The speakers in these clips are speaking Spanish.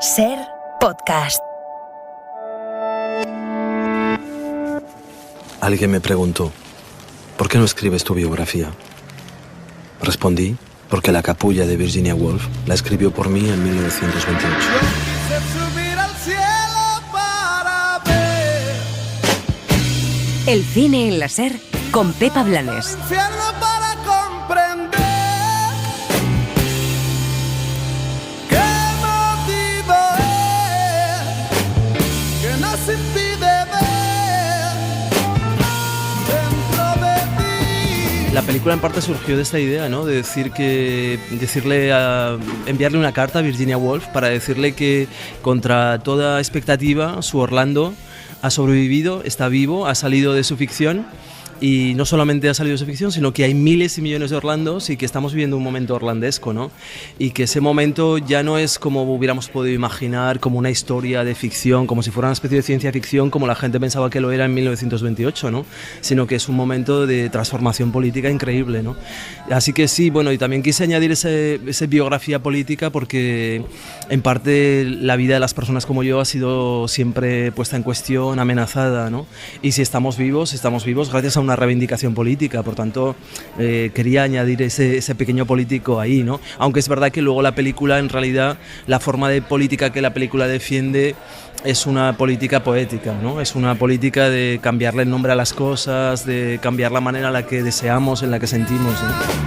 Ser Podcast. Alguien me preguntó, ¿por qué no escribes tu biografía? Respondí, porque La capulla de Virginia Woolf la escribió por mí en 1928. El cine en la Ser con Pepa Blanes. La película en parte surgió de esta idea, ¿no? De enviarle una carta a Virginia Woolf para decirle que contra toda expectativa su Orlando ha sobrevivido, está vivo, ha salido de su ficción. Y no solamente ha salido de su ficción, sino que hay miles y millones de Orlandos y que estamos viviendo un momento orlandesco, ¿no? Y que ese momento ya no es como hubiéramos podido imaginar, como una historia de ficción, como si fuera una especie de ciencia ficción, como la gente pensaba que lo era en 1928, ¿no? Sino que es un momento de transformación política increíble, ¿no? Así que sí, bueno, y también quise añadir esa biografía política porque en parte la vida de las personas como yo ha sido siempre puesta en cuestión, amenazada, ¿no? Y si estamos vivos gracias a una reivindicación política, por tanto quería añadir ese pequeño político ahí, ¿no? Aunque es verdad que luego la película, en realidad, la forma de política que la película defiende es una política poética, ¿no? Es una política de cambiarle el nombre a las cosas, de cambiar la manera en la que deseamos, en la que sentimos, ¿no?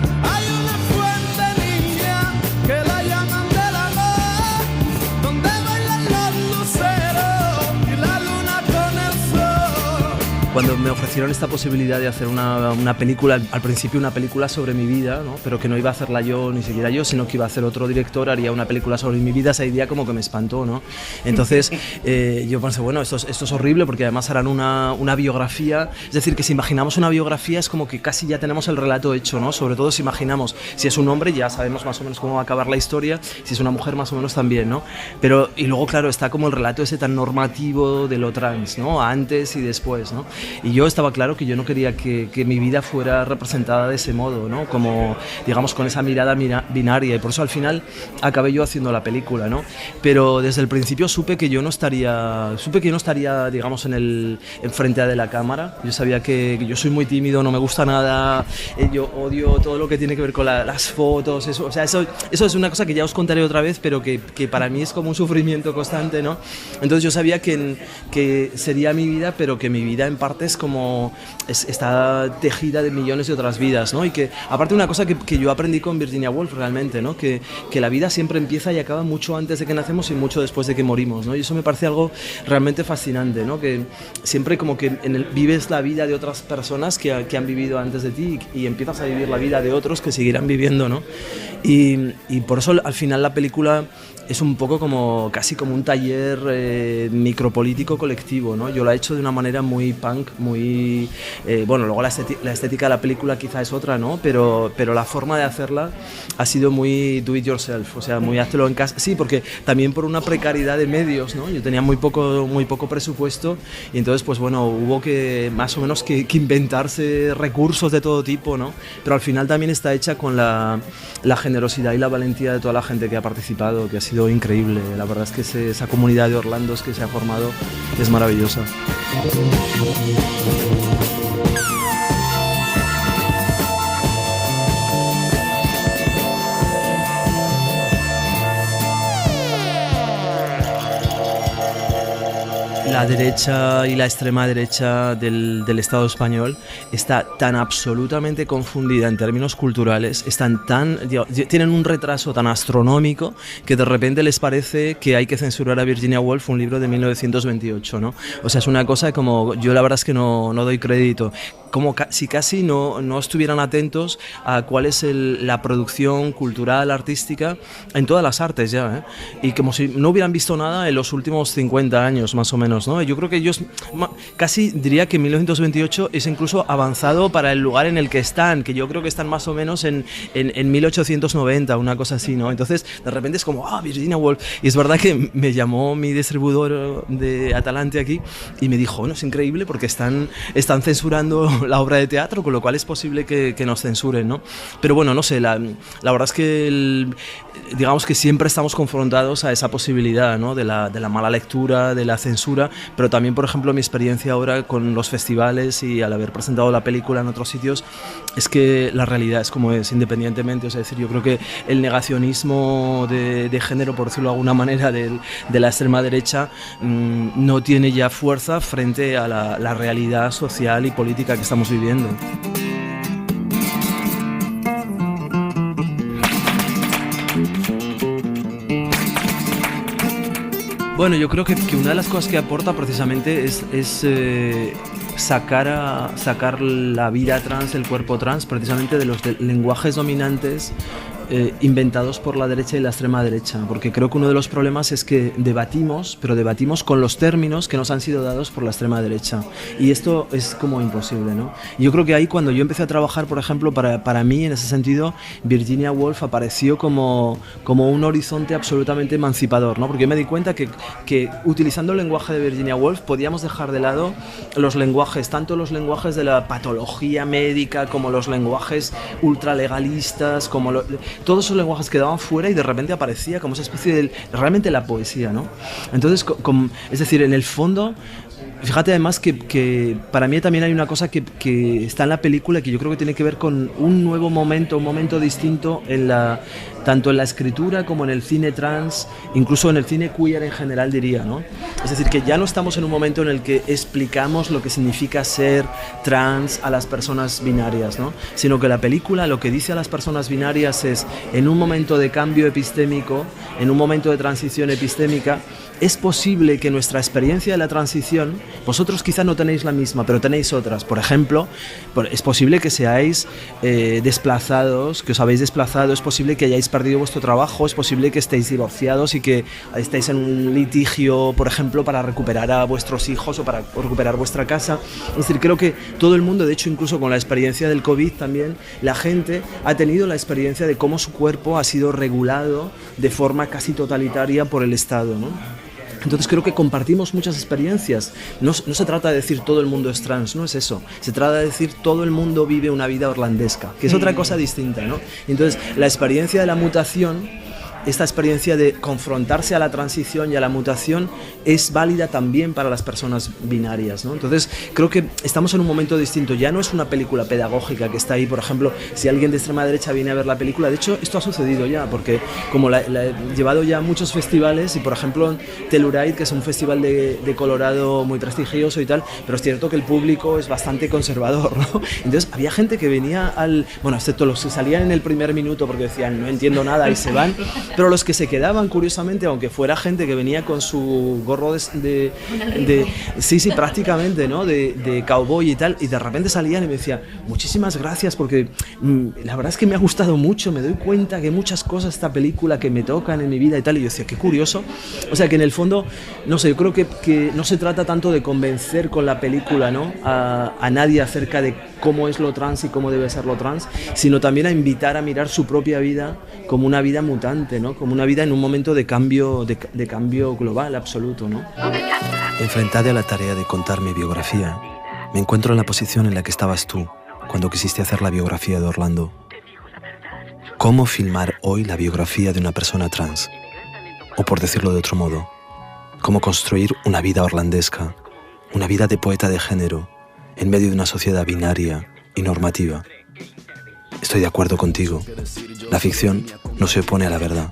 Cuando me ofrecieron esta posibilidad de hacer una película, al principio una película sobre mi vida, ¿no? Pero que no iba a hacerla yo, ni siquiera yo, sino que iba a hacer otro director, haría una película sobre mi vida, esa idea como que me espantó, ¿no? Entonces yo pensé, bueno, esto es horrible porque además harán una biografía, es decir, que si imaginamos una biografía es como que casi ya tenemos el relato hecho, ¿no? Sobre todo si imaginamos, si es un hombre ya sabemos más o menos cómo va a acabar la historia, si es una mujer más o menos también, ¿no? Pero, y luego, claro, está como el relato ese tan normativo de lo trans, ¿no? Antes y después, ¿no? Y yo estaba claro que yo no quería que mi vida fuera representada de ese modo, ¿no? Como, digamos, con esa mirada binaria, y por eso al final acabé yo haciendo la película, ¿no? Pero desde el principio supe que yo no estaría, digamos, en frente de la cámara. Yo sabía que yo soy muy tímido, no me gusta nada, yo odio todo lo que tiene que ver con las fotos, eso, o sea, eso es una cosa que ya os contaré otra vez, pero que para mí es como un sufrimiento constante, ¿no? Entonces yo sabía que sería mi vida, pero que mi vida en parte es como está tejida de millones de otras vidas, ¿no? Y que aparte una cosa que yo aprendí con Virginia Woolf realmente, ¿no? Que la vida siempre empieza y acaba mucho antes de que nacemos y mucho después de que morimos, ¿no? Y eso me parece algo realmente fascinante, ¿no? Que siempre como que vives la vida de otras personas que han vivido antes de ti y empiezas a vivir la vida de otros que seguirán viviendo, ¿no? Y por eso al final la película es un poco casi como un taller micropolítico colectivo, ¿no? Yo lo he hecho de una manera muy punk, muy... bueno, luego la estética de la película quizá es otra, ¿no? Pero la forma de hacerla ha sido muy do it yourself, o sea, muy hazlo en casa. Sí, porque también por una precariedad de medios, ¿no? Yo tenía muy poco presupuesto y entonces, pues bueno, hubo que más o menos que inventarse recursos de todo tipo, ¿no? Pero al final también está hecha con la generosidad y la valentía de toda la gente que ha participado, que ha sido increíble. La verdad es que esa comunidad de Orlandos que se ha formado es maravillosa. La derecha y la extrema derecha del Estado español está tan absolutamente confundida en términos culturales, tienen un retraso tan astronómico que de repente les parece que hay que censurar a Virginia Woolf un libro de 1928, ¿no? O sea, es una cosa como, yo la verdad es que no doy crédito, como si casi no estuvieran atentos a cuál es la producción cultural, artística, en todas las artes ya, ¿eh? Y como si no hubieran visto nada en los últimos 50 años más o menos. menos, ¿no? Yo creo que ellos casi diría que 1928 es incluso avanzado para el lugar en el que están, que yo creo que están más o menos en 1890, una cosa así, ¿no? Entonces, de repente es como, Virginia Woolf. Y es verdad que me llamó mi distribuidor de Atalante aquí y me dijo, es increíble porque están censurando la obra de teatro, con lo cual es posible que nos censuren, ¿no? Pero bueno, no sé, la verdad es que digamos que siempre estamos confrontados a esa posibilidad, ¿no? de la mala lectura, de la censura, pero también, por ejemplo, mi experiencia ahora con los festivales y al haber presentado la película en otros sitios, es que la realidad es como es, independientemente, o sea, es decir, yo creo que el negacionismo de género, por decirlo de alguna manera, de la extrema derecha, no tiene ya fuerza frente a la realidad social y política que estamos viviendo. Bueno, yo creo que una de las cosas que aporta precisamente es sacar la vida trans, el cuerpo trans, precisamente de los lenguajes dominantes inventados por la derecha y la extrema derecha, porque creo que uno de los problemas es que debatimos con los términos que nos han sido dados por la extrema derecha, y esto es como imposible, ¿no? Y yo creo que ahí, cuando yo empecé a trabajar, por ejemplo, para mí, en ese sentido, Virginia Woolf apareció como un horizonte absolutamente emancipador, ¿no? Porque yo me di cuenta que utilizando el lenguaje de Virginia Woolf podíamos dejar de lado los lenguajes, tanto los lenguajes de la patología médica como los lenguajes ultralegalistas, todos esos lenguajes quedaban fuera y de repente aparecía como esa especie de realmente la poesía, ¿no? Entonces, es decir, en el fondo, fíjate además que para mí también hay una cosa que está en la película, que yo creo que tiene que ver con un nuevo momento, un momento distinto tanto en la escritura como en el cine trans, incluso en el cine queer en general, diría, ¿no? Es decir, que ya no estamos en un momento en el que explicamos lo que significa ser trans a las personas binarias, ¿no? Sino que la película lo que dice a las personas binarias es, en un momento de cambio epistémico, en un momento de transición epistémica, es posible que nuestra experiencia de la transición, vosotros quizá no tenéis la misma, pero tenéis otras. Por ejemplo, es posible que seáis desplazados, que os habéis desplazado, es posible que hayáis perdido vuestro trabajo, es posible que estéis divorciados y que estéis en un litigio, por ejemplo, para recuperar a vuestros hijos o para recuperar vuestra casa. Es decir, creo que todo el mundo, de hecho, incluso con la experiencia del COVID también, la gente ha tenido la experiencia de cómo su cuerpo ha sido regulado de forma casi totalitaria por el Estado, ¿no? Entonces creo que compartimos muchas experiencias. No se trata de decir todo el mundo es trans, no es eso. Se trata de decir todo el mundo vive una vida orlandesca, que es otra cosa distinta, ¿no? Entonces la experiencia de la mutación, esta experiencia de confrontarse a la transición y a la mutación, es válida también para las personas binarias, ¿no? Entonces creo que estamos en un momento distinto. Ya no es una película pedagógica que está ahí, por ejemplo, si alguien de extrema derecha viene a ver la película. De hecho, esto ha sucedido ya, porque como la he llevado ya a muchos festivales, y por ejemplo Telluride, que es un festival de Colorado muy prestigioso y tal, pero es cierto que el público es bastante conservador, ¿no? Entonces había gente que venía excepto los que salían en el primer minuto porque decían no entiendo nada y se van, pero los que se quedaban, curiosamente, aunque fuera gente que venía con su gorro sí, prácticamente, ¿no? de cowboy y tal, y de repente salían y me decían muchísimas gracias porque la verdad es que me ha gustado mucho, me doy cuenta que muchas cosas de esta película que me tocan en mi vida y tal, y yo decía, qué curioso. O sea que en el fondo, no sé, yo creo que no se trata tanto de convencer con la película, ¿no? a nadie acerca de cómo es lo trans y cómo debe ser lo trans, sino también a invitar a mirar su propia vida como una vida mutante, ¿no? Como una vida en un momento de cambio global absoluto, ¿no? Enfrentada a la tarea de contar mi biografía, me encuentro en la posición en la que estabas tú cuando quisiste hacer la biografía de Orlando. ¿Cómo filmar hoy la biografía de una persona trans? O por decirlo de otro modo, ¿cómo construir una vida orlandesca, una vida de poeta de género, en medio de una sociedad binaria y normativa? Estoy de acuerdo contigo. La ficción no se opone a la verdad,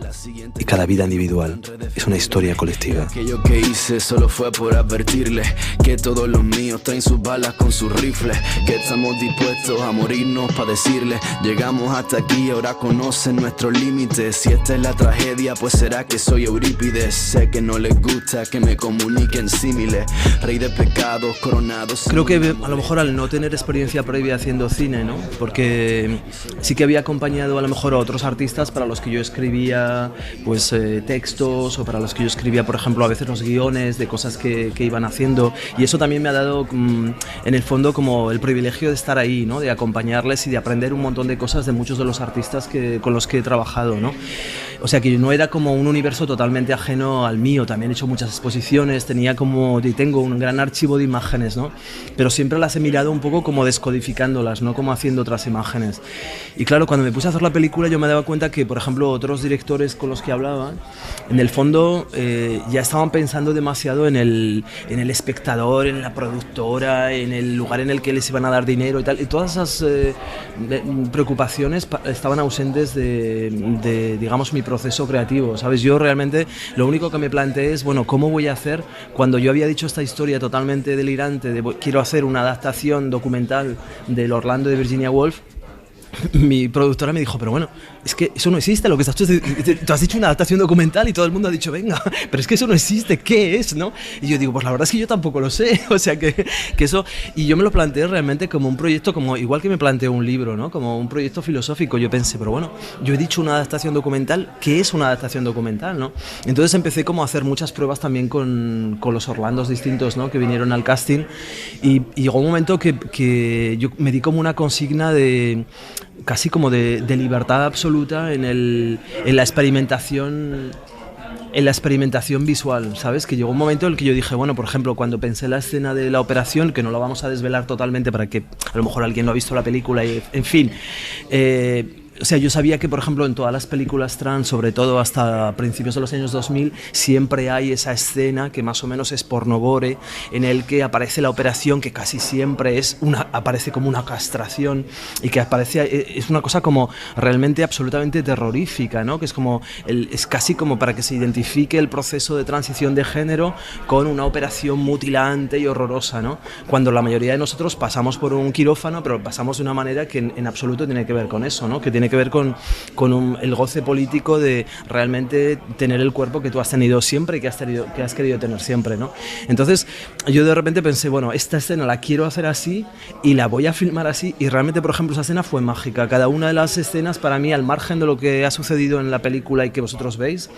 y cada vida individual es una historia colectiva. Aquello que hice solo fue por advertirle que todos los míos traen sus balas con sus rifles, que estamos dispuestos a morirnos para decirle llegamos hasta aquí, ahora conocen nuestros límites. Si esta es la tragedia, pues será que soy Eurípides. Sé que no les gusta que me comuniquen símiles, rey de pecados coronados. Creo que a lo mejor al no tener experiencia previa haciendo cine, ¿no? Porque sí que había acompañado a lo mejor a otros artistas para los que yo escribía pues textos, o para los que yo escribía, por ejemplo, a veces los guiones de cosas que iban haciendo, y eso también me ha dado en el fondo como el privilegio de estar ahí, ¿no? De acompañarles y de aprender un montón de cosas de muchos de los artistas con los que he trabajado, ¿no? O sea que no era como un universo totalmente ajeno al mío, también he hecho muchas exposiciones, tengo un gran archivo de imágenes, ¿no? Pero siempre las he mirado un poco como descodificándolas, no como haciendo otras imágenes. Y claro, cuando me puse a hacer la película yo me daba cuenta que, por ejemplo, otros directores con los que hablaba, en el fondo ya estaban pensando demasiado en el espectador, en la productora, en el lugar en el que les iban a dar dinero y tal, y todas esas preocupaciones estaban ausentes de digamos, mi proceso creativo, ¿sabes? Yo realmente lo único que me planteé es, bueno, ¿cómo voy a hacer cuando yo había dicho esta historia totalmente delirante de quiero hacer una adaptación documental del Orlando de Virginia Woolf? Mi productora me dijo, pero bueno, es que eso no existe, lo que estás tú has dicho una adaptación documental y todo el mundo ha dicho, venga, pero es que eso no existe, ¿qué es, no? Y yo digo, pues la verdad es que yo tampoco lo sé, o sea que eso, y yo me lo planteé realmente como un proyecto, como igual que me planteo un libro, ¿no? Como un proyecto filosófico. Yo pensé, pero bueno, yo he dicho una adaptación documental, ¿qué es una adaptación documental, no? Entonces empecé como a hacer muchas pruebas también con los Orlandos distintos, ¿no? Que vinieron al casting, y llegó un momento que yo me di como una consigna de casi como de libertad absoluta en la experimentación visual, ¿sabes? Que llegó un momento en el que yo dije, bueno, por ejemplo, cuando pensé la escena de la operación, que no la vamos a desvelar totalmente para que a lo mejor alguien no ha visto la película, y, en fin, o sea, yo sabía que, por ejemplo, en todas las películas trans, sobre todo hasta principios de los años 2000, siempre hay esa escena que más o menos es pornogore, en el que aparece la operación, que casi siempre aparece como una castración, y que es una cosa como realmente absolutamente terrorífica, ¿no? Que es casi como para que se identifique el proceso de transición de género con una operación mutilante y horrorosa, ¿no? Cuando la mayoría de nosotros pasamos por un quirófano, pero pasamos de una manera que en absoluto tiene que ver con eso, ¿no? Que tiene que ver con el goce político de realmente tener el cuerpo que tú has tenido siempre y que has querido tener siempre, ¿no? Entonces yo de repente pensé, bueno, esta escena la quiero hacer así y la voy a filmar así, y realmente, por ejemplo, esa escena fue mágica. Cada una de las escenas, para mí, al margen de lo que ha sucedido en la película y que vosotros veis,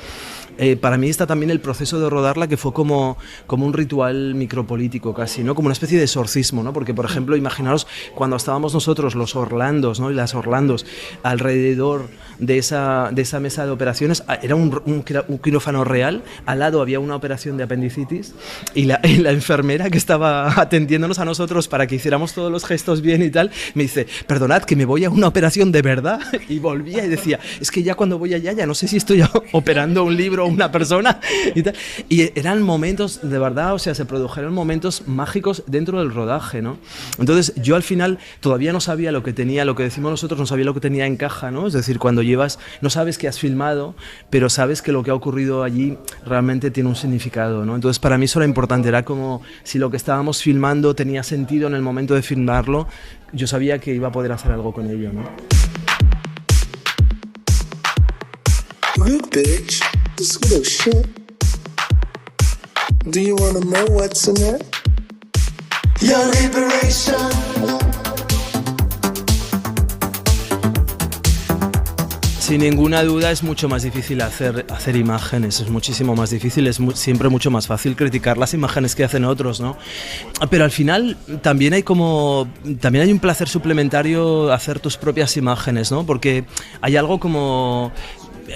para mí está también el proceso de rodarla, que fue como un ritual micropolítico casi, ¿no? Como una especie de exorcismo, ¿no? Porque, por ejemplo, imaginaros cuando estábamos nosotros, los Orlandos, ¿no? Y las Orlandos, alrededor de esa mesa de operaciones, era un quirófano real, al lado había una operación de apendicitis, y la enfermera que estaba atendiéndonos a nosotros para que hiciéramos todos los gestos bien y tal, me dice, perdonad, que me voy a una operación de verdad, y volvía y decía, es que ya cuando voy allá ya no sé si estoy operando un libro o una persona y tal. Y eran momentos de verdad, o sea, se produjeron momentos mágicos dentro del rodaje, ¿no? Entonces yo al final todavía no sabía lo que decimos nosotros, no sabía lo que tenía en caja, ¿no? Es decir, cuando no sabes que has filmado, pero sabes que lo que ha ocurrido allí realmente tiene un significado, ¿no? Entonces para mí eso era importante, era como si lo que estábamos filmando tenía sentido en el momento de filmarlo, yo sabía que iba a poder hacer algo con ello, ¿no? Rude bitch, this little shit. Do you wanna know what's in it? Your liberation. Sin ninguna duda es mucho más difícil hacer imágenes, es muchísimo más difícil, siempre mucho más fácil criticar las imágenes que hacen otros, ¿no? Pero al final también hay un placer suplementario hacer tus propias imágenes, ¿no? Porque hay algo como,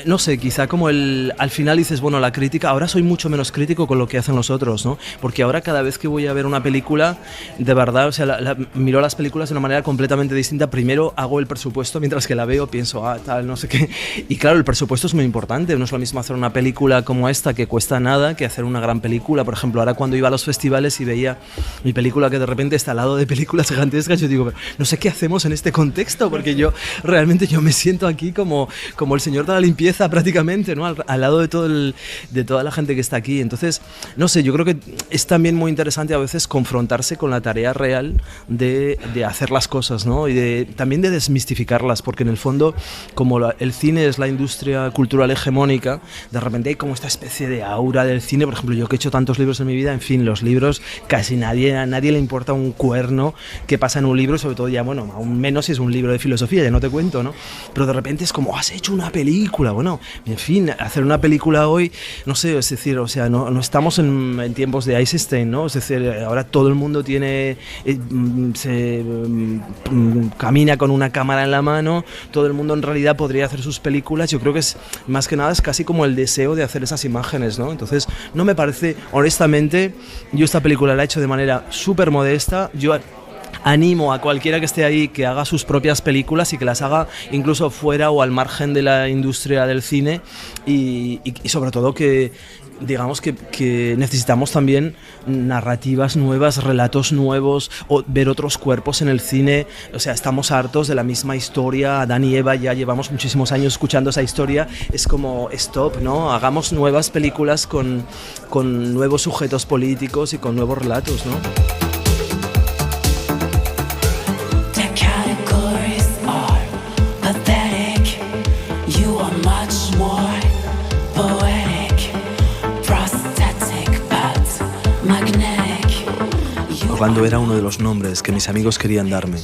no sé, quizá como al final dices, bueno, la crítica, ahora soy mucho menos crítico con lo que hacen los otros, ¿no? Porque ahora cada vez que voy a ver una película, de verdad, o sea, miro las películas de una manera completamente distinta. Primero hago el presupuesto, mientras que la veo pienso, tal, no sé qué. Y claro, el presupuesto es muy importante, no es lo mismo hacer una película como esta, que cuesta nada, que hacer una gran película. Por ejemplo, ahora cuando iba a los festivales y veía mi película que de repente está al lado de películas gigantescas, yo digo, pero no sé qué hacemos en este contexto, porque yo realmente me siento aquí como el señor de la limpieza pieza prácticamente, ¿no? Al lado de toda la gente que está aquí. Entonces, no sé, yo creo que es también muy interesante a veces confrontarse con la tarea real de hacer las cosas, ¿no? Y también de desmistificarlas, porque en el fondo, como el cine es la industria cultural hegemónica, de repente hay como esta especie de aura del cine. Por ejemplo, yo que he hecho tantos libros en mi vida, en fin, los libros casi a nadie le importa un cuerno que pasa en un libro, sobre todo ya, bueno, aún menos si es un libro de filosofía, ya no te cuento, ¿no? Pero de repente es como, has hecho una película, bueno, en fin, hacer una película hoy, no sé, es decir, o sea, no estamos en tiempos de Eisenstein, ¿no? Es decir, ahora todo el mundo camina con una cámara en la mano, todo el mundo en realidad podría hacer sus películas. Yo creo que es, más que nada, es casi como el deseo de hacer esas imágenes, ¿no? Entonces, no me parece, honestamente, yo esta película la he hecho de manera súper modesta. Yo animo a cualquiera que esté ahí que haga sus propias películas y que las haga incluso fuera o al margen de la industria del cine, y sobre todo que digamos que necesitamos también narrativas nuevas, relatos nuevos, o ver otros cuerpos en el cine. O sea, estamos hartos de la misma historia. Adán y Eva, ya llevamos muchísimos años escuchando esa historia. Es como, stop, ¿no? Hagamos nuevas películas con nuevos sujetos políticos y con nuevos relatos, ¿no? Orlando era uno de los nombres que mis amigos querían darme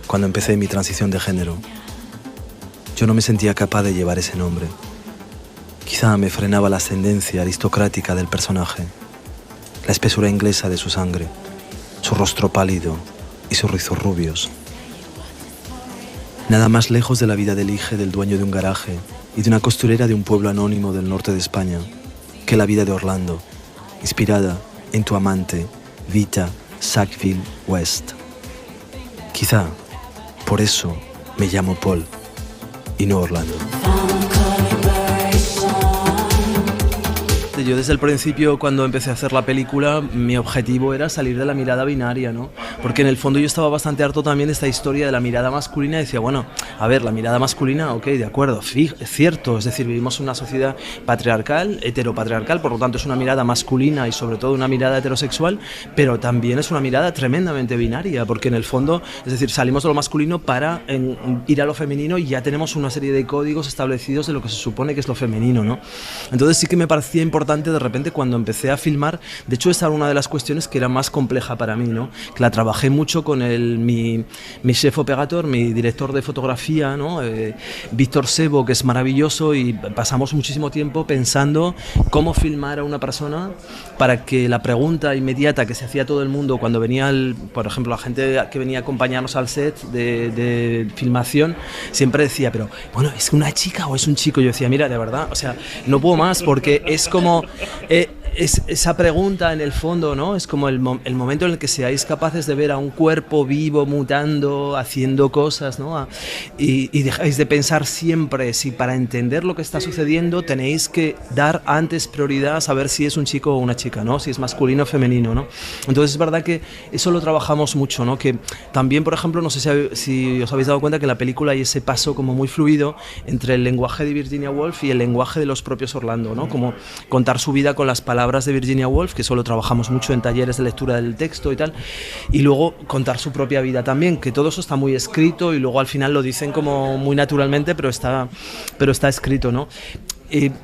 cuando empecé mi transición de género. Yo no me sentía capaz de llevar ese nombre. Quizá me frenaba la ascendencia aristocrática del personaje, la espesura inglesa de su sangre, su rostro pálido y sus rizos rubios. Nada más lejos de la vida del hijo del dueño de un garaje y de una costurera de un pueblo anónimo del norte de España que la vida de Orlando, inspirada en tu amante, Vita Sackville West. Quizá por eso me llamo Paul y no Orlando. Yo desde el principio, cuando empecé a hacer la película, mi objetivo era salir de la mirada binaria, ¿no? Porque en el fondo yo estaba bastante harto también de esta historia de la mirada masculina, y decía, bueno, a ver, la mirada masculina, ok, de acuerdo, es cierto, es decir, vivimos en una sociedad patriarcal, heteropatriarcal, por lo tanto es una mirada masculina y sobre todo una mirada heterosexual, pero también es una mirada tremendamente binaria, porque en el fondo, es decir, salimos de lo masculino para ir a lo femenino y ya tenemos una serie de códigos establecidos de lo que se supone que es lo femenino, ¿no? Entonces sí que me parecía importante de repente cuando empecé a filmar. De hecho, esa era una de las cuestiones que era más compleja para mí, ¿no? Que la trabajé mucho con mi chef operator, mi director de fotografía, ¿no? Víctor Sebo, que es maravilloso, y pasamos muchísimo tiempo pensando cómo filmar a una persona para que la pregunta inmediata que se hacía todo el mundo cuando venía, por ejemplo, la gente que venía a acompañarnos al set de filmación, siempre decía, pero bueno, ¿es una chica o es un chico? Yo decía, mira, de verdad, o sea, no puedo más, porque es como esa pregunta en el fondo, ¿no? Es como el momento en el que seáis capaces de ver a un cuerpo vivo mutando, haciendo cosas, ¿no? Y dejáis de pensar siempre si para entender lo que está sucediendo tenéis que dar antes prioridad a saber si es un chico o una chica, ¿no? Si es masculino o femenino, ¿no? Entonces es verdad que eso lo trabajamos mucho, ¿no? Que también, por ejemplo, no sé si os habéis dado cuenta que en la película hay ese paso como muy fluido entre el lenguaje de Virginia Woolf y el lenguaje de los propios Orlando, ¿no? Como contar su vida con las palabras de Virginia Woolf, que eso lo trabajamos mucho en talleres de lectura del texto y tal, y luego contar su propia vida también, que todo eso está muy escrito y luego al final lo dicen como muy naturalmente, pero está escrito, ¿no? En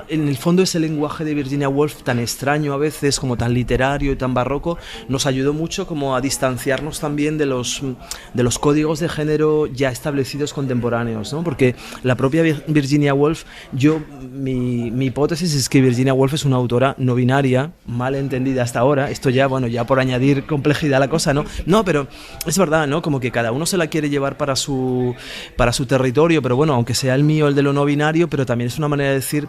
el fondo ese lenguaje de Virginia Woolf tan extraño a veces, como tan literario y tan barroco, nos ayudó mucho como a distanciarnos también de los códigos de género ya establecidos contemporáneos, ¿no? Porque la propia Virginia Woolf, mi hipótesis es que Virginia Woolf es una autora no binaria, mal entendida hasta ahora. Esto ya, bueno, ya por añadir complejidad a la cosa, ¿no? No, pero es verdad, ¿no? Como que cada uno se la quiere llevar para su territorio, pero bueno, aunque sea el mío el de lo no binario, pero también es una una manera de decir,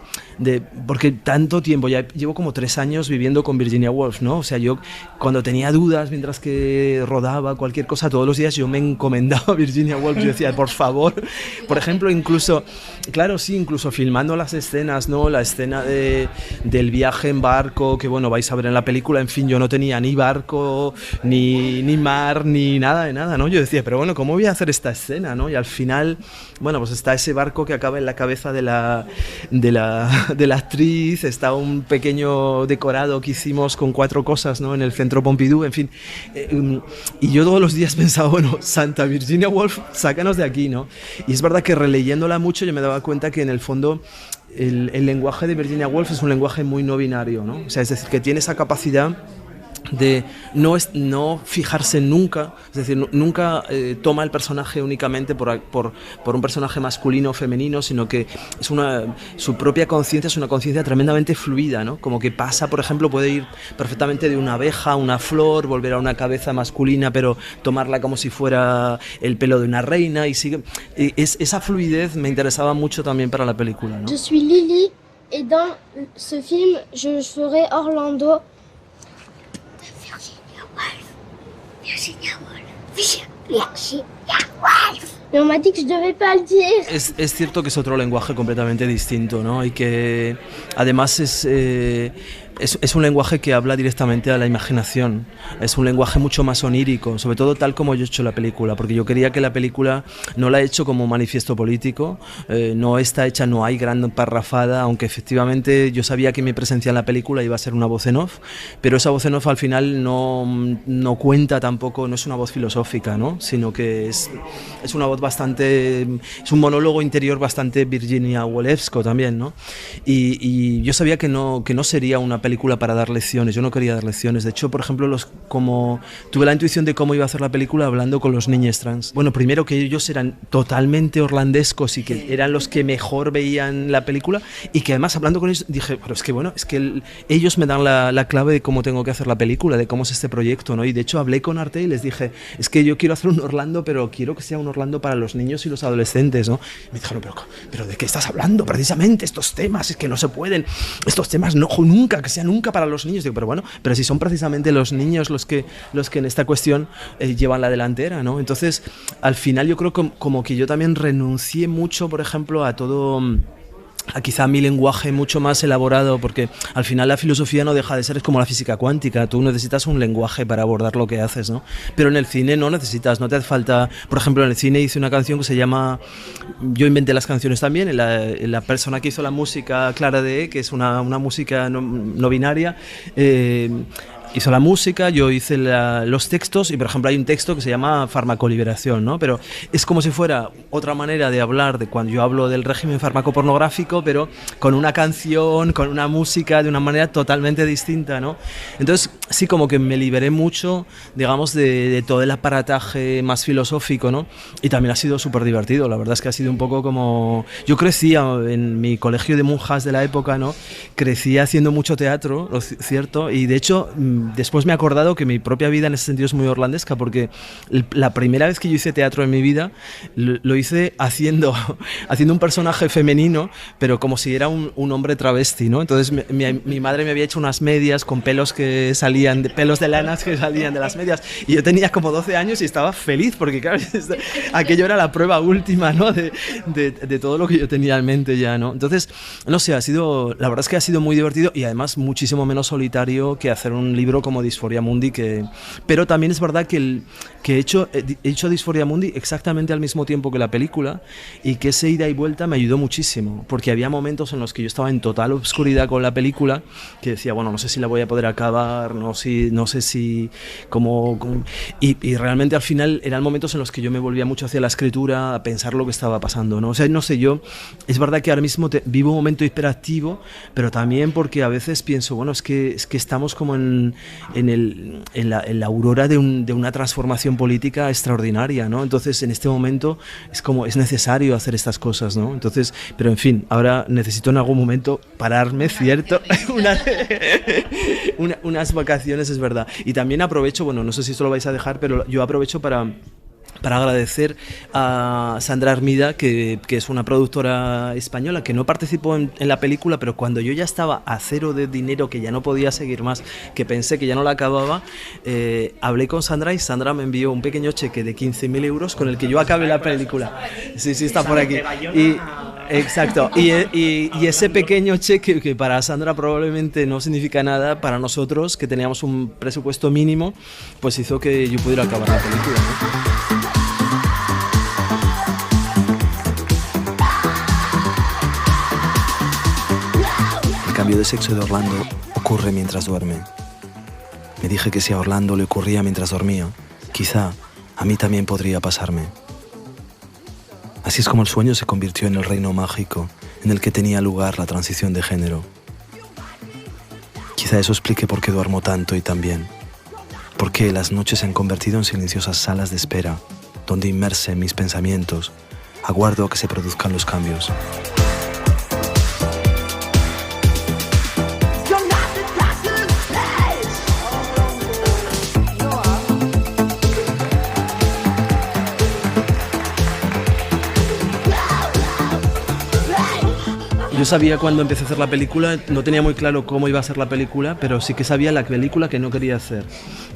porque tanto tiempo, ya llevo como 3 años viviendo con Virginia Woolf, ¿no? O sea, yo cuando tenía dudas mientras que rodaba cualquier cosa, todos los días yo me encomendaba a Virginia Woolf, yo decía, por favor, por ejemplo, incluso filmando las escenas, ¿no? La escena del viaje en barco, que bueno, vais a ver en la película, en fin, yo no tenía ni barco, ni mar, ni nada de nada, ¿no? Yo decía, pero bueno, ¿cómo voy a hacer esta escena, ¿no? Y al final, bueno, pues está ese barco que acaba en la cabeza de la actriz, está un pequeño decorado que hicimos con 4 cosas, ¿no? En el Centro Pompidou, en fin. Y yo todos los días pensaba, bueno, Santa Virginia Woolf, sácanos de aquí, ¿no? Y es verdad que releyéndola mucho yo me daba cuenta que en el fondo el lenguaje de Virginia Woolf es un lenguaje muy no binario, ¿no? O sea, es decir, que tiene esa capacidad de no fijarse nunca, es decir, nunca toma el personaje únicamente por un personaje masculino o femenino, sino que su propia conciencia es una conciencia tremendamente fluida, ¿no? Como que pasa, por ejemplo, puede ir perfectamente de una abeja a una flor, volver a una cabeza masculina, pero tomarla como si fuera el pelo de una reina, y sigue. Esa fluidez me interesaba mucho también para la película, ¿no? Je suis Lily, et dans ce film, je serai Orlando. Mais on m'a dit que je devais pas le dire. Es cierto que es otro lenguaje completamente distinto, ¿no? Y que además es un lenguaje que habla directamente a la imaginación, es un lenguaje mucho más onírico, sobre todo tal como yo he hecho la película, porque yo quería que la película no la he hecho como manifiesto político, no está hecha, no hay gran parrafada, aunque efectivamente yo sabía que mi presencia en la película iba a ser una voz en off, pero esa voz en off al final no cuenta tampoco, no es una voz filosófica, ¿no? Sino que es una voz bastante, es un monólogo interior bastante Virginia Woolfesco también, ¿no? Y yo sabía que no sería una película para dar lecciones, yo no quería dar lecciones. De hecho, por ejemplo, como tuve la intuición de cómo iba a hacer la película hablando con los niños trans. Bueno, primero que ellos eran totalmente orlandescos y que eran los que mejor veían la película, y que además hablando con ellos dije, pero es que bueno, es que ellos me dan la clave de cómo tengo que hacer la película, de cómo es este proyecto, ¿no? Y de hecho hablé con Arte y les dije, es que yo quiero hacer un Orlando, pero quiero que sea un Orlando para los niños y los adolescentes, ¿no? Y me dijeron, pero ¿de qué estás hablando? Precisamente estos temas, es que no se pueden, estos temas no, nunca, que sea nunca para los niños. Digo, pero bueno, pero si son precisamente los niños los que en esta cuestión llevan la delantera, ¿no? Entonces, al final yo creo que como que yo también renuncié mucho, por ejemplo, a quizá mi lenguaje mucho más elaborado, porque al final la filosofía no deja de ser, es como la física cuántica, tú necesitas un lenguaje para abordar lo que haces, ¿no? Pero en el cine no necesitas, no te hace falta. Por ejemplo, en el cine hice una canción que se llama, yo inventé las canciones también, la persona que hizo la música, Clara D., que es una música no binaria, hizo la música, yo hice los textos, y por ejemplo hay un texto que se llama farmacoliberación, ¿no? Pero es como si fuera otra manera de hablar de cuando yo hablo del régimen farmacopornográfico, pero con una canción, con una música, de una manera totalmente distinta, ¿no? Entonces sí, como que me liberé mucho, digamos, de todo el aparataje más filosófico, ¿no? Y también ha sido súper divertido, la verdad es que ha sido un poco como... Yo crecía en mi colegio de monjas de la época, ¿no? Crecí haciendo mucho teatro, lo cierto, y de hecho después me he acordado que mi propia vida en ese sentido es muy orlandesca, porque la primera vez que yo hice teatro en mi vida lo hice haciendo un personaje femenino, pero como si era un hombre travesti, ¿no? Entonces mi madre me había hecho unas medias con pelos pelos de lanas que salían de las medias, y yo tenía como 12 años y estaba feliz, porque claro, aquello era la prueba última, ¿no? de todo lo que yo tenía en mente ya, ¿no? Entonces, no sé, la verdad es que ha sido muy divertido, y además muchísimo menos solitario que hacer un libro como Dysphoria Mundi, pero también es verdad que he hecho Dysphoria Mundi exactamente al mismo tiempo que la película, y que ese ida y vuelta me ayudó muchísimo, porque había momentos en los que yo estaba en total obscuridad con la película, que decía, bueno, no sé si la voy a poder acabar, no sé si y realmente al final eran momentos en los que yo me volvía mucho hacia la escritura, a pensar lo que estaba pasando, ¿no? O sea, no sé, es verdad que ahora mismo vivo un momento hiperactivo, pero también porque a veces pienso, bueno, es que estamos como en la aurora de una transformación política extraordinaria, ¿no? Entonces, en este momento es necesario hacer estas cosas, ¿no? Entonces, pero en fin, ahora necesito en algún momento pararme, ¿cierto? unas vacaciones, es verdad. Y también aprovecho, bueno, no sé si esto lo vais a dejar, pero yo aprovecho para para agradecer a Sandra Armida, que es una productora española que no participó en la película, pero cuando yo ya estaba a cero de dinero, que ya no podía seguir más, que pensé que ya no la acababa, hablé con Sandra y Sandra me envió un pequeño cheque de 15.000 euros con el que yo acabé la película. Sí, está por aquí. Exacto, y ese pequeño cheque, que para Sandra probablemente no significa nada, para nosotros, que teníamos un presupuesto mínimo, pues hizo que yo pudiera acabar la película, ¿no? El cambio de sexo de Orlando ocurre mientras duerme. Me dije que si a Orlando le ocurría mientras dormía, quizá a mí también podría pasarme. Así es como el sueño se convirtió en el reino mágico en el que tenía lugar la transición de género. Quizá eso explique por qué duermo tanto y tan bien. Por qué las noches se han convertido en silenciosas salas de espera, donde inmerse en mis pensamientos, aguardo a que se produzcan los cambios. Yo sabía cuando empecé a hacer la película, no tenía muy claro cómo iba a ser la película, pero sí que sabía la película que no quería hacer.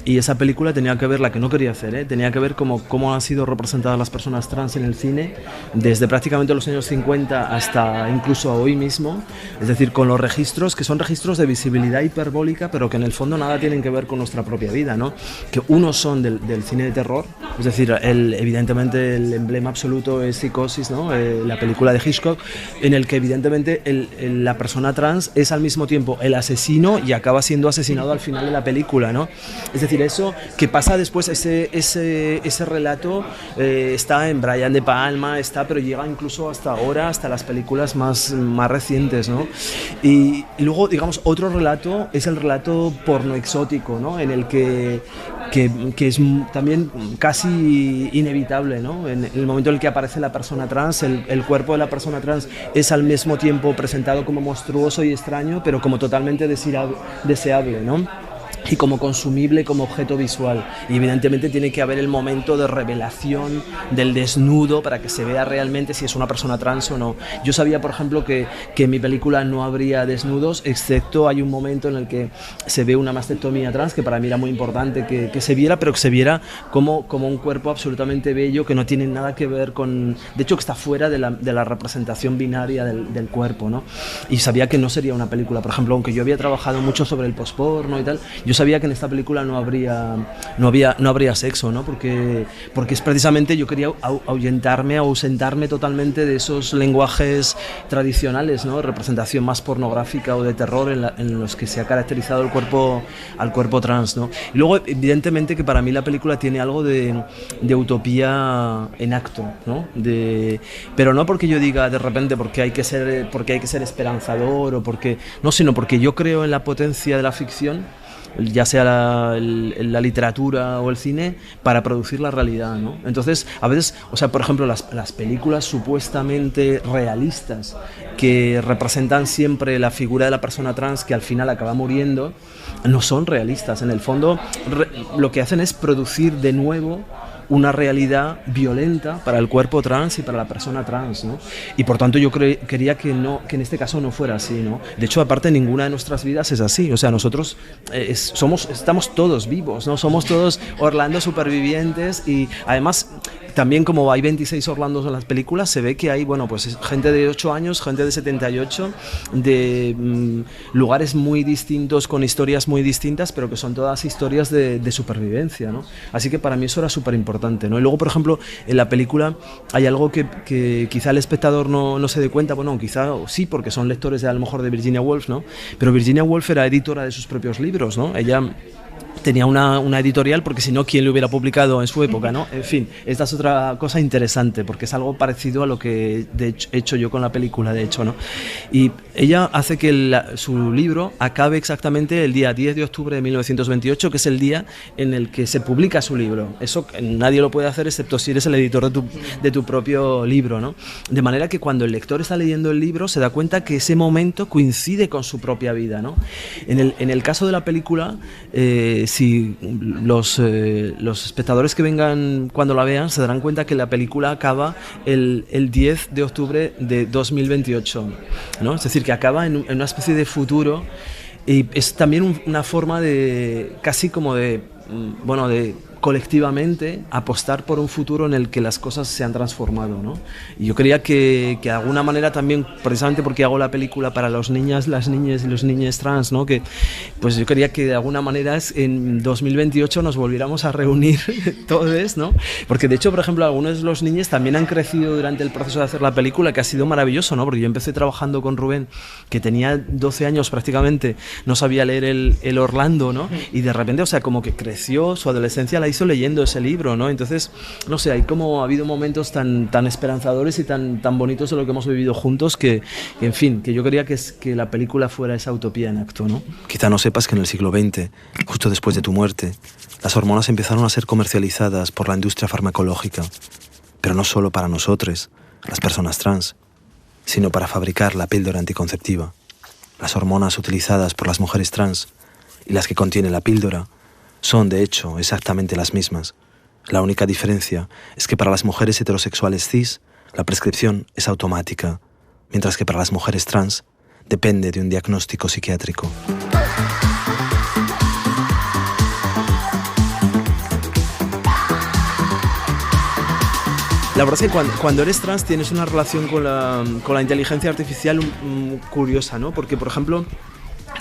Y esa película tenía que ver la que no quería hacer, tenía que ver cómo han sido representadas las personas trans en el cine, desde prácticamente los años 50 hasta incluso hoy mismo, es decir, con los registros, que son registros de visibilidad hiperbólica, pero que en el fondo nada tienen que ver con nuestra propia vida, ¿no? Que unos son del cine de terror, es decir, evidentemente el emblema absoluto es Psicosis, ¿no? La película de Hitchcock, en el que evidentemente la persona trans es al mismo tiempo el asesino y acaba siendo asesinado al final de la película, ¿no? Es decir, eso que pasa después, ese relato está en Brian De Palma, pero llega incluso hasta ahora, hasta las películas más recientes, ¿no? Y luego, digamos, otro relato es el relato porno exótico, ¿no? En el que es también casi inevitable, ¿no? En el momento en el que aparece la persona trans, el cuerpo de la persona trans es al mismo tiempo presentado como monstruoso y extraño, pero como totalmente deseable, ¿no? Y como consumible, como objeto visual. Y evidentemente tiene que haber el momento de revelación del desnudo para que se vea realmente si es una persona trans o no. Yo sabía, por ejemplo, que en mi película no habría desnudos, excepto hay un momento en el que se ve una mastectomía trans, que para mí era muy importante que se viera, pero que se viera como un cuerpo absolutamente bello, que no tiene nada que ver con... De hecho, que está fuera de la representación binaria del cuerpo, ¿no? Y sabía que no sería una película, por ejemplo, aunque yo había trabajado mucho sobre el posporno y tal, yo sabía que en esta película no habría sexo, ¿no? Porque es precisamente, yo quería ausentarme totalmente de esos lenguajes tradicionales, ¿no? Representación más pornográfica o de terror en los que se ha caracterizado al cuerpo trans, ¿no? Y luego, evidentemente, que para mí la película tiene algo de utopía en acto, ¿no? Pero no porque yo diga de repente porque hay que ser esperanzador o sino porque yo creo en la potencia de la ficción, ya sea la literatura o el cine, para producir la realidad, ¿no? Entonces, a veces, o sea, por ejemplo, las películas supuestamente realistas que representan siempre la figura de la persona trans que al final acaba muriendo, no son realistas. En el fondo, lo que hacen es producir de nuevo una realidad violenta para el cuerpo trans y para la persona trans, ¿no? Y por tanto yo quería que en este caso no fuera así, ¿no? De hecho, aparte, ninguna de nuestras vidas es así. O sea, nosotros estamos todos vivos, ¿no? Somos todos Orlando supervivientes, y además también, como hay 26 Orlandos en las películas, se ve que hay, bueno, pues gente de 8 años, gente de 78, de lugares muy distintos, con historias muy distintas, pero que son todas historias de supervivencia, ¿no? Así que para mí eso era súper importante, ¿no? Y luego, por ejemplo, en la película hay algo que quizá el espectador no se dé cuenta, bueno, quizá sí, porque son lectores a lo mejor de Virginia Woolf, ¿no? Pero Virginia Woolf era editora de sus propios libros, ¿no? Ella tenía una editorial, porque si no, ¿quién le hubiera publicado en su época, ¿no? En fin, esta es otra cosa interesante, porque es algo parecido a lo que he hecho yo con la película, de hecho, ¿no? Y ella hace que su libro acabe exactamente el día 10 de octubre de 1928, que es el día en el que se publica su libro. Eso nadie lo puede hacer excepto si eres el editor de tu propio libro, ¿no? De manera que cuando el lector está leyendo el libro se da cuenta que ese momento coincide con su propia vida, ¿no? En el caso de la película, si los espectadores que vengan cuando la vean se darán cuenta que la película acaba el 10 de octubre de 2028, ¿no? Es decir, que acaba en una especie de futuro, y es también una forma de casi como de colectivamente apostar por un futuro en el que las cosas se han transformado, ¿no? Y yo quería que de alguna manera también, precisamente porque hago la película para las niñas y los niños trans, ¿no? Que pues yo quería que de alguna manera en 2028 nos volviéramos a reunir todos, ¿no? Porque de hecho, por ejemplo, algunos de los niños también han crecido durante el proceso de hacer la película, que ha sido maravilloso, ¿no? Porque yo empecé trabajando con Rubén, que tenía 12 años prácticamente, no sabía leer el Orlando, ¿no? Y de repente, o sea, como que creció, su adolescencia la hizo leyendo ese libro, ¿no? Entonces, no sé, hay como ha habido momentos tan esperanzadores y tan bonitos de lo que hemos vivido juntos que en fin, que yo quería que la película fuera esa utopía en acto, ¿no? Quizá no sepas que en el siglo XX, justo después de tu muerte, las hormonas empezaron a ser comercializadas por la industria farmacológica, pero no solo para nosotros, las personas trans, sino para fabricar la píldora anticonceptiva. Las hormonas utilizadas por las mujeres trans y las que contiene la píldora son, de hecho, exactamente las mismas. La única diferencia es que para las mujeres heterosexuales cis, la prescripción es automática, mientras que para las mujeres trans depende de un diagnóstico psiquiátrico. La verdad es que cuando eres trans tienes una relación con la inteligencia artificial curiosa, ¿no? Porque, por ejemplo,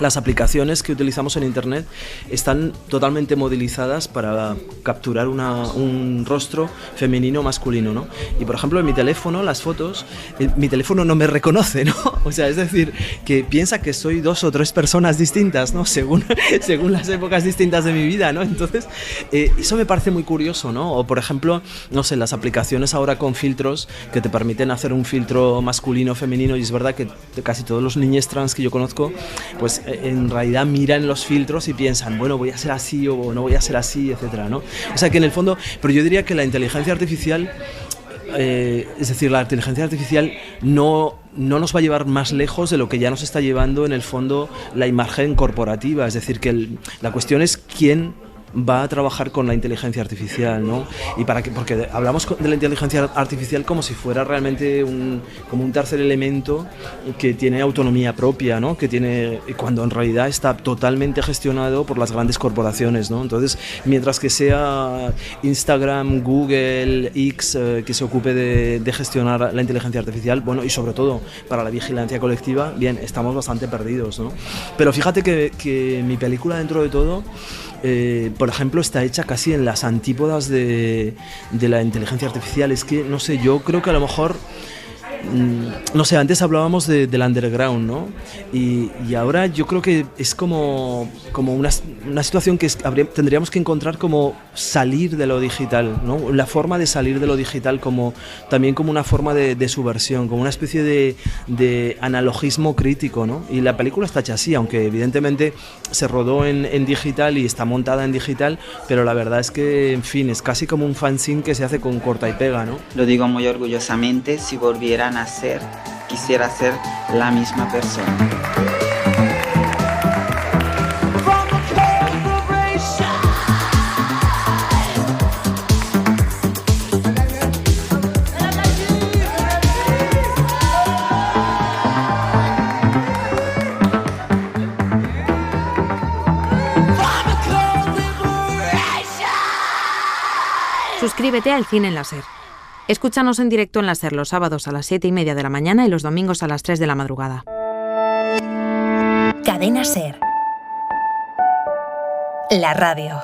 las aplicaciones que utilizamos en internet están totalmente modelizadas para capturar un rostro femenino o masculino, ¿no? Y por ejemplo en mi teléfono, las fotos, mi teléfono no me reconoce, ¿no? O sea, es decir, que piensa que soy 2 o 3 personas distintas, ¿no? Según las épocas distintas de mi vida, ¿no? Entonces, eso me parece muy curioso, ¿no? O por ejemplo, no sé, las aplicaciones ahora con filtros que te permiten hacer un filtro masculino o femenino, y es verdad que casi todos los niños trans que yo conozco, pues en realidad miran los filtros y piensan, bueno, voy a ser así o no voy a ser así, etcétera, ¿no? O sea que en el fondo, pero yo diría que la inteligencia artificial, es decir, la inteligencia artificial no nos va a llevar más lejos de lo que ya nos está llevando en el fondo la imagen corporativa, es decir, que la cuestión es quién va a trabajar con la inteligencia artificial, ¿no? Y porque hablamos de la inteligencia artificial como si fuera realmente como un tercer elemento que tiene autonomía propia, ¿no? Cuando en realidad está totalmente gestionado por las grandes corporaciones, ¿no? Entonces, mientras que sea Instagram, Google, X que se ocupe de gestionar la inteligencia artificial, bueno, y sobre todo para la vigilancia colectiva, bien, estamos bastante perdidos, ¿no? Pero fíjate que mi película, dentro de todo, por ejemplo, está hecha casi en las antípodas de la inteligencia artificial. Es que, no sé, yo creo que a lo mejor, no sé, antes hablábamos del underground, ¿no? Y ahora yo creo que es como una situación que tendríamos que encontrar como salir de lo digital, ¿no? La forma de salir de lo digital también como una forma de subversión, como una especie de analogismo crítico, ¿no? Y la película está hecha así, aunque evidentemente se rodó en digital y está montada en digital, pero la verdad es que, en fin, es casi como un fanzine que se hace con corta y pega, ¿no? Lo digo muy orgullosamente, si volvieran a ser, quisiera ser la misma persona. Suscríbete al Cine en la SER. Escúchanos en directo en la SER los sábados a las 7:30 de la mañana y los domingos a las 3 de la madrugada. Cadena SER. La radio.